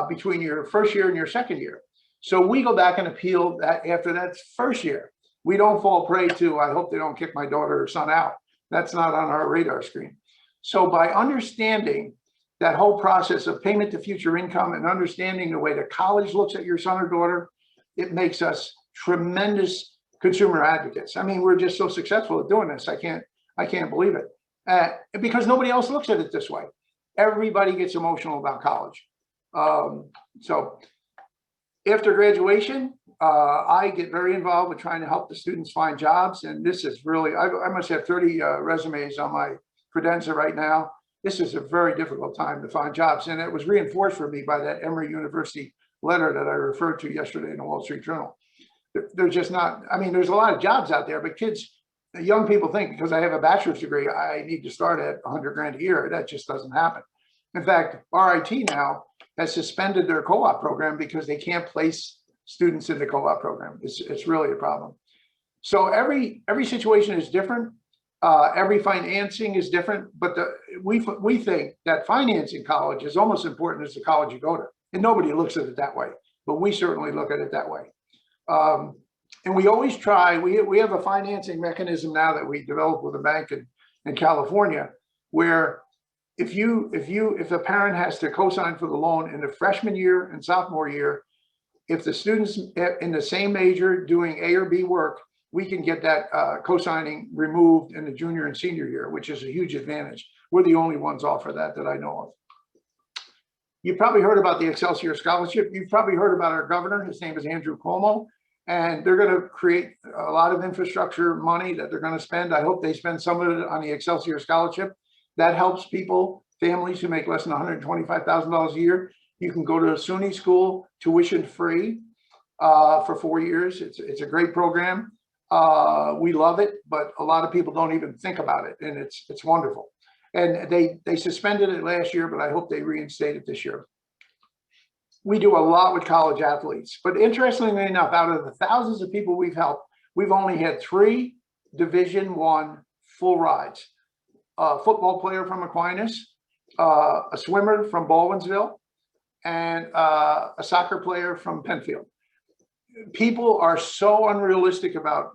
between your first year and your second year. So we go back and appeal that after that first year. We don't fall prey to, I hope they don't kick my daughter or son out. That's not on our radar screen. So by understanding that whole process of payment to future income and understanding the way the college looks at your son or daughter, it makes us tremendous consumer advocates. I mean, we're just so successful at doing this. I can't believe it. Because nobody else looks at it this way. Everybody gets emotional about college. So after graduation, I get very involved with trying to help the students find jobs. And this is really, I must have 30 resumes on my credenza right now. This is a very difficult time to find jobs. And it was reinforced for me by that Emory University letter that I referred to yesterday in the Wall Street Journal. They're just not, I mean, there's a lot of jobs out there, but kids, young people think because I have a bachelor's degree, I need to start at 100 grand a year. That just doesn't happen. In fact, RIT now has suspended their co-op program because they can't place students in the co-op program. It's really a problem. So every situation is different. Every financing is different, but we think that financing college is almost important as the college you go to. And nobody looks at it that way, but we certainly look at it that way. And we always try, we have a financing mechanism now that we developed with a bank in California, where if a parent has to co-sign for the loan in the freshman year and sophomore year, if the students in the same major doing A or B work, we can get that co-signing removed in the junior and senior year, which is a huge advantage. We're the only ones offer that I know of. You've probably heard about the Excelsior Scholarship. You've probably heard about our governor. His name is Andrew Cuomo, and they're going to create a lot of infrastructure money that they're going to spend. I hope they spend some of it on the Excelsior Scholarship. That helps people, families who make less than $125,000 a year. You can go to a SUNY school tuition free for 4 years. It's a great program. We love it, but a lot of people don't even think about it, and it's wonderful. And they suspended it last year, but I hope they reinstate it this year. We do a lot with college athletes, but interestingly enough, out of the thousands of people we've helped, we've only had 3 Division I full rides. A football player from Aquinas, a swimmer from Baldwinsville, and a soccer player from Penfield. People are so unrealistic about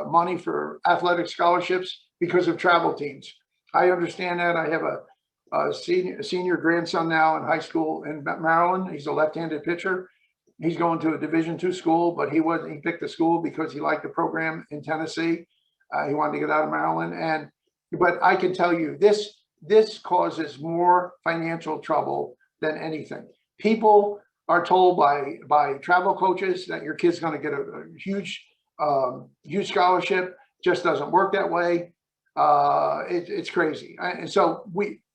money for athletic scholarships because of travel teams. I understand that. I have a senior grandson now in high school in Maryland. He's a left-handed pitcher. He's going to a Division II school, but he picked the school because he liked the program in Tennessee. He wanted to get out of Maryland. But I can tell you this causes more financial trouble than anything. People are told by travel coaches that your kid's going to get a huge scholarship. Just doesn't work that way. It's crazy. And so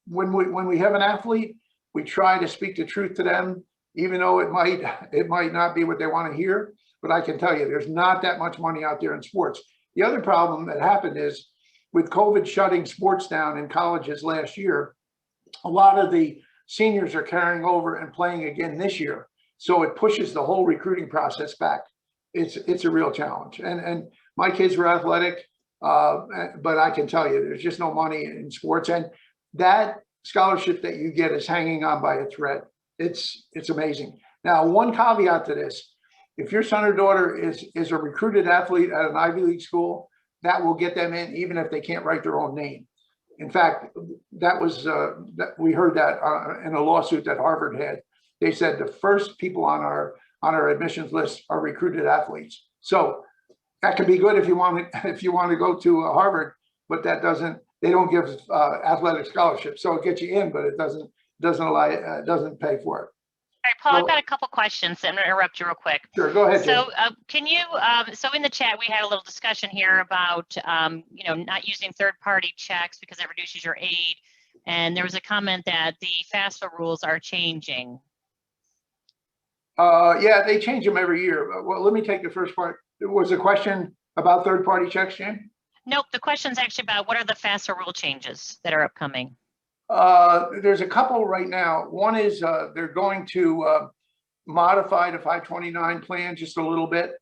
when we have an athlete, we try to speak the truth to them, even though it might not be what they want to hear. But I can tell you, there's not that much money out there in sports. The other problem that happened is with COVID shutting sports down in colleges last year, a lot of the seniors are carrying over and playing again this year. So it pushes the whole recruiting process back. It's a real challenge. And my kids were athletic, but I can tell you, there's just no money in sports. And that scholarship that you get is hanging on by a thread. It's amazing. Now, one caveat to this, if your son or daughter is a recruited athlete at an Ivy League school, that will get them in even if they can't write their own name. In fact, that was we heard that in a lawsuit that Harvard had. they said the first people on our admissions list are recruited athletes. So that can be good if you want to go to Harvard, but that they don't give athletic scholarships. So it gets you in, but it doesn't pay for it. All right, Paul, I've got a couple questions. I'm going to interrupt you real quick. Sure, go ahead. So can you, so in the chat, we had a little discussion here about, not using third-party checks because it reduces your aid. And there was a comment that the FAFSA rules are changing. Yeah, they change them every year. Well, let me take the first part. Was a question about third-party checks, Jan? Nope, the question's actually about what are the FAFSA rule changes that are upcoming? There's a couple right now. One is they're going to modify the 529 plan just a little bit.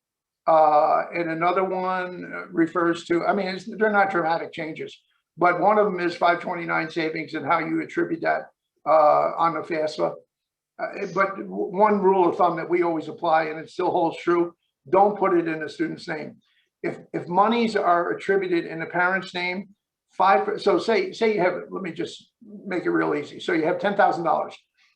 And another one refers to, I mean, they're not dramatic changes, but one of them is 529 savings and how you attribute that on the FAFSA. But one rule of thumb that we always apply, and it still holds true, don't put it in the student's name. If monies are attributed in the parent's name, so say you have, let me just make it real easy. So you have $10,000.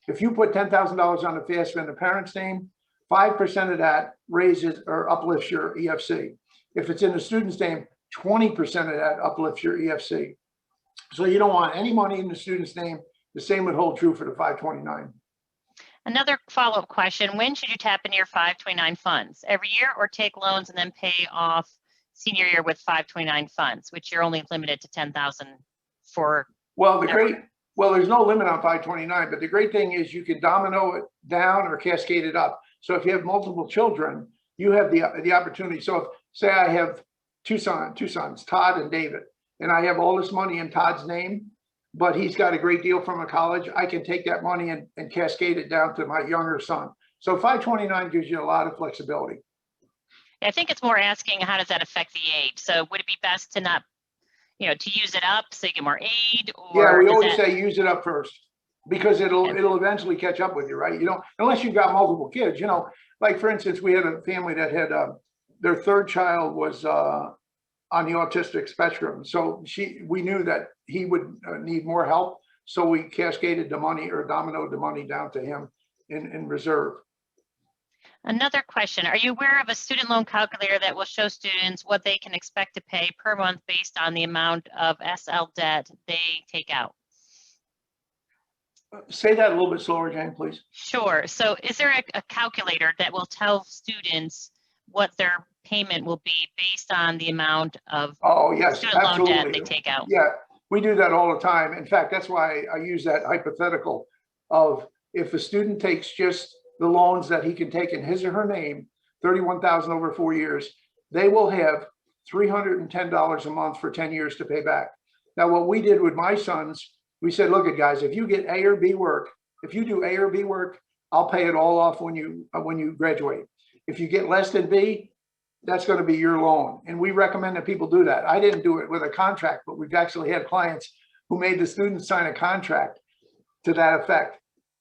If you put $10,000 on the FAFSA in the parent's name, 5% of that raises or uplifts your EFC. If it's in the student's name, 20% of that uplifts your EFC. So you don't want any money in the student's name. The same would hold true for the 529. Another follow-up question, when should you tap into your 529 funds? Every year or take loans and then pay off senior year with 529 funds, which you're only limited to 10,000 for? Well, there's no limit on 529, but the great thing is you can domino it down or cascade it up. So if you have multiple children, you have the opportunity. So if, say I have two sons, Todd and David, and I have all this money in Todd's name, but he's got a great deal from a college, I can take that money and cascade it down to my younger son. So 529 gives you a lot of flexibility. I think it's more asking how does that affect the aid? So would it be best to not, to use it up so you get more aid? Or yeah, we always say use it up first because it'll eventually catch up with you, right? Unless you've got multiple kids, like for instance, we had a family that had their third child was on the autistic spectrum. So we knew that he would need more help. So we cascaded the money or dominoed the money down to him in reserve. Another question, are you aware of a student loan calculator that will show students what they can expect to pay per month based on the amount of SL debt they take out? Say that a little bit slower, Jane, please. Sure. So is there a calculator that will tell students what their payment will be based on the amount of student loan debt they take out? Yeah, we do that all the time. In fact, that's why I use that hypothetical of if a student takes just the loans that he can take in his or her name, 31,000 over 4 years, they will have $310 a month for 10 years to pay back. Now, what we did with my sons, we said, look at guys, if you get A or B work, if you do A or B work, I'll pay it all off when you graduate. If you get less than B, that's going to be your loan. And we recommend that people do that. I didn't do it with a contract, but we've actually had clients who made the students sign a contract to that effect.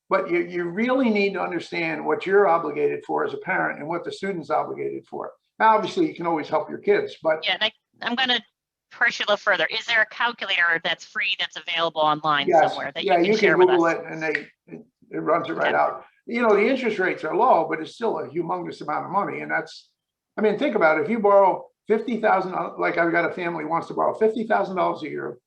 But you really need to understand what you're obligated for as a parent and what the student's obligated for. Now, obviously, you can always help your kids, but yeah, and I'm going to push you a little further. Is there a calculator that's free that's available online somewhere that you can share with us? Google it and it runs it right out. The interest rates are low, but it's still a humongous amount of money, and think about it. If you borrow $50,000, like I've got a family who wants to borrow $50,000 a year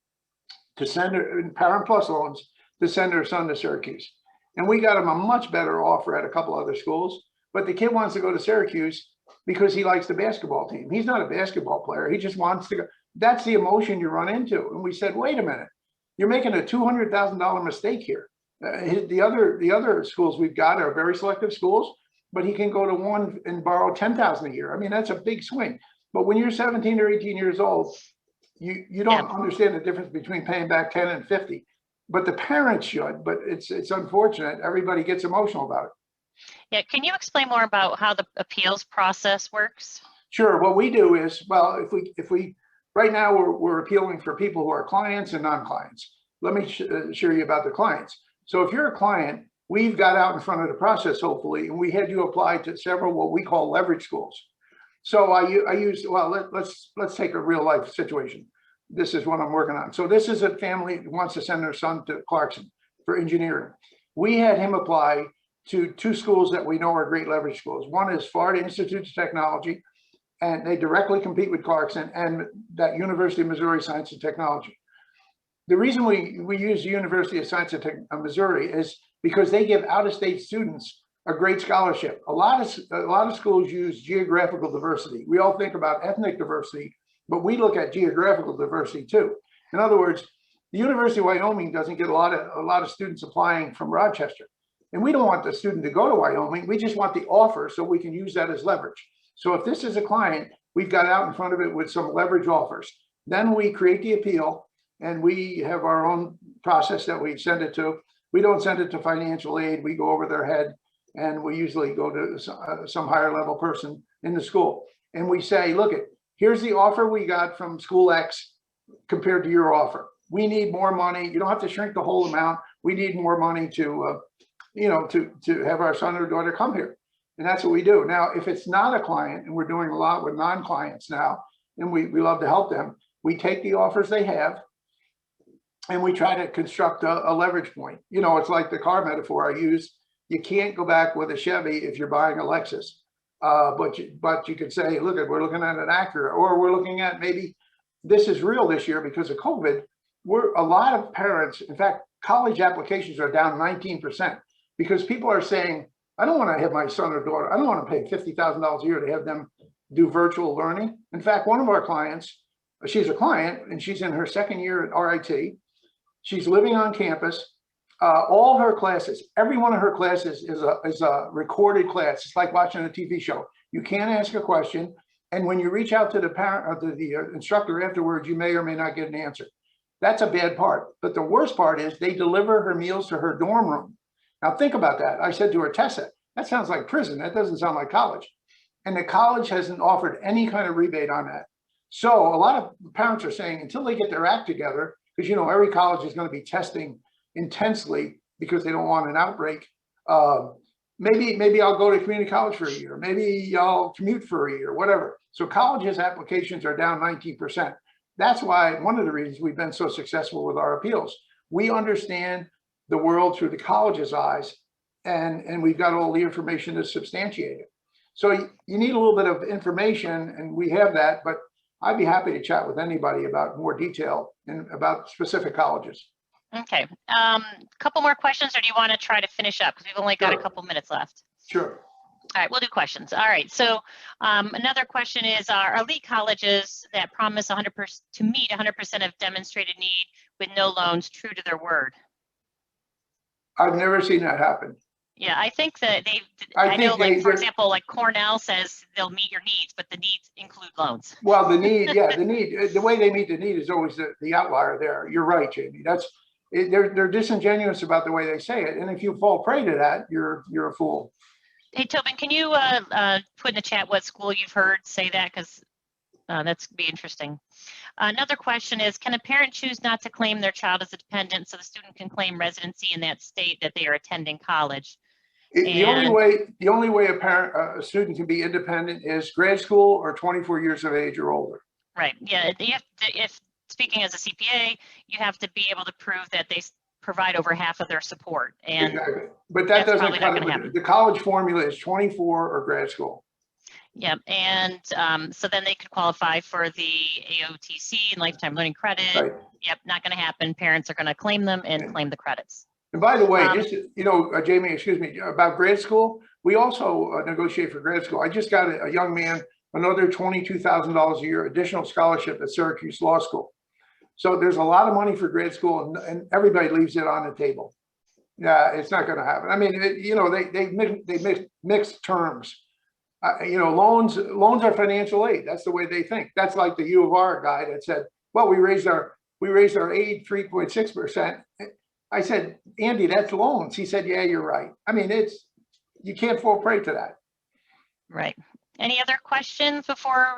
to send in Parent Plus loans to send their son to Syracuse. And we got him a much better offer at a couple other schools, but the kid wants to go to Syracuse because he likes the basketball team. He's not a basketball player. He just wants to go. That's the emotion you run into. And we said, wait a minute, you're making a $200,000 mistake here. The other schools we've got are very selective schools, but he can go to one and borrow $10,000 a year. I mean, that's a big swing. But when you're 17 or 18 years old, you don't understand the difference between paying back 10 and 50. But the parents should, but it's unfortunate. Everybody gets emotional about it. Yeah, can you explain more about how the appeals process works? Sure. What we do is, well, if we right now we're appealing for people who are clients and non-clients. Let me share you about the clients. So if you're a client, we've got out in front of the process, hopefully, and we had you apply to several what we call leverage schools. So I use, well, let's take a real life situation. This is what I'm working on. So this is a family who wants to send their son to Clarkson for engineering. We had him apply to two schools that we know are great leverage schools. One is Florida Institute of Technology, and they directly compete with Clarkson, and that University of Missouri Science and Technology. The reason we use the University of Science and Missouri is because they give out-of-state students a great scholarship. A lot of schools use geographical diversity. We all think about ethnic diversity, but we look at geographical diversity too. In other words, the University of Wyoming doesn't get a lot of students applying from Rochester. And we don't want the student to go to Wyoming. We just want the offer so we can use that as leverage. So if this is a client, we've got out in front of it with some leverage offers. Then we create the appeal, and we have our own process that we send it to. We don't send it to financial aid. We go over their head, and we usually go to some higher level person in the school. And we say, look, here's the offer we got from school X compared to your offer. We need more money. You don't have to shrink the whole amount. We need more money to, to have our son or daughter come here. And that's what we do. Now, if it's not a client, and we're doing a lot with non-clients now, and we love to help them, we take the offers they have, and we try to construct a leverage point. It's like the car metaphor I use. You can't go back with a Chevy if you're buying a Lexus. But you could say, look, we're looking at an Acura, or we're looking at maybe this is real this year because of COVID. A lot of parents, in fact, college applications are down 19% because people are saying, I don't want to have my son or daughter, I don't want to pay $50,000 a year to have them do virtual learning. In fact, one of our clients, she's a client and she's in her second year at RIT. She's living on campus. All her classes, every one of her classes is a recorded class. It's like watching a TV show. You can't ask a question. And when you reach out to the parent or to the instructor afterwards, you may or may not get an answer. That's a bad part. But the worst part is they deliver her meals to her dorm room. Now think about that. I said to her, Tessa, that sounds like prison. That doesn't sound like college. And the college hasn't offered any kind of rebate on that. So a lot of parents are saying until they get their act together, because every college is going to be testing intensely because they don't want an outbreak. Maybe I'll go to community college for a year. Maybe I'll commute for a year, whatever. So colleges applications are down 19%. That's why one of the reasons we've been so successful with our appeals. We understand the world through the college's eyes, and we've got all the information to substantiate it. So you need a little bit of information, and we have that, but I'd be happy to chat with anybody about more detail and about specific colleges. Okay, couple more questions, or do you want to try to finish up? Because we've only got a couple minutes left. Sure. All right, we'll do questions. All right, so another question is, are elite colleges that promise 100% to meet 100% of demonstrated need with no loans true to their word? I've never seen that happen. Yeah, I think that I know, like, for example, like Cornell says they'll meet your needs, but the needs include loans. Well, the need, yeah, the way they meet the need is always the outlier there. You're right, Jamie. They're disingenuous about the way they say it. And if you fall prey to that, you're a fool. Hey, Tobin, can you put in the chat what school you've heard say that? Because that's be interesting. Another question is, can a parent choose not to claim their child as a dependent so the student can claim residency in that state that they are attending college? The only way a student can be independent is grad school or 24 years of age or older. Right. Yeah. If speaking as a CPA, you have to be able to prove that they provide over half of their support. And exactly. But that doesn't cut it. The college formula is 24 or grad school. Yep. And so then they could qualify for the AOTC and lifetime learning credit. Right. Yep. Not going to happen. Parents are going to claim them and claim the credits. And by the way, just, Jamie, excuse me, about grad school, we also negotiate for grad school. I just got a young man, another $22,000 a year additional scholarship at Syracuse Law School. So there's a lot of money for grad school, and everybody leaves it on the table. Yeah, it's not going to happen. I mean, they mix terms. Loans are financial aid. That's the way they think. That's like the U of R guy that said, well, we raised our aid 3.6%. I said, Andy, that's loans. He said, yeah, you're right. I mean, you can't fall prey to that. Right. Any other questions before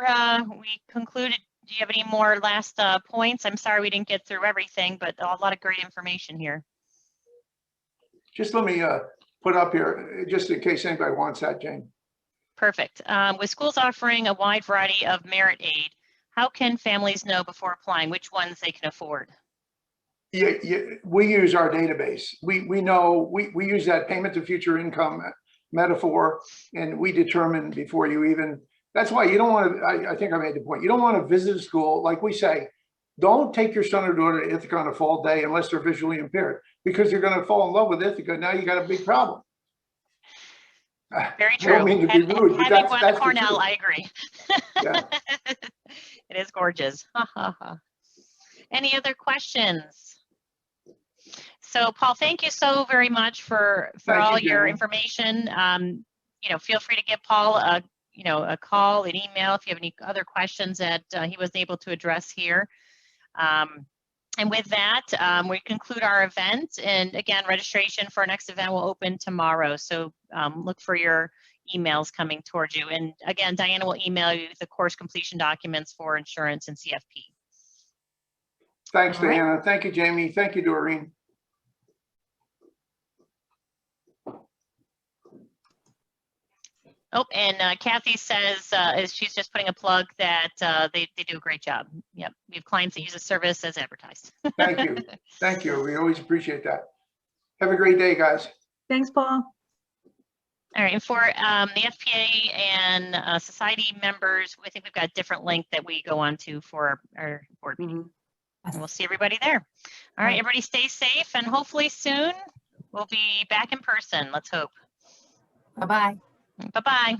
we concluded? Do you have any more last points? I'm sorry we didn't get through everything, but a lot of great information here. Just let me put up here, just in case anybody wants that, Jane. Perfect. With schools offering a wide variety of merit aid, how can families know before applying which ones they can afford? we use our database. We know, we use that payment to future income metaphor, and we determine before you even, that's why you don't want to, I think I made the point, you don't want to visit a school. Like we say, don't take your son or daughter to Ithaca on a fall day unless they're visually impaired, because you're going to fall in love with Ithaca. Now you got a big problem. Very I true. don't mean to be rude, but Having one that's Cornell, the truth. I agree. Yeah. It is gorgeous. Any other questions? So Paul, thank you so very much for Thank all you, your Jamie. information. You know, feel free to give Paul a call, an email if you have any other questions that he wasn't able to address here. And with that, we conclude our event. And again, registration for our next event will open tomorrow. So look for your emails coming towards you. And again, Diana will email you the course completion documents for insurance and CFP. Thanks, All right. Diana. Thank you, Jamie. Thank you, Doreen. Oh, and Kathy says, she's just putting a plug that they do a great job. Yep, we have clients that use the service as advertised. Thank you. Thank you. We always appreciate that. Have a great day, guys. Thanks, Paul. All right, and for the FPA and society members, I think we've got a different link that we go on to for our board meeting. And we'll see everybody there. All right, everybody stay safe, and hopefully soon we'll be back in person. Let's hope. Bye-bye. Bye-bye.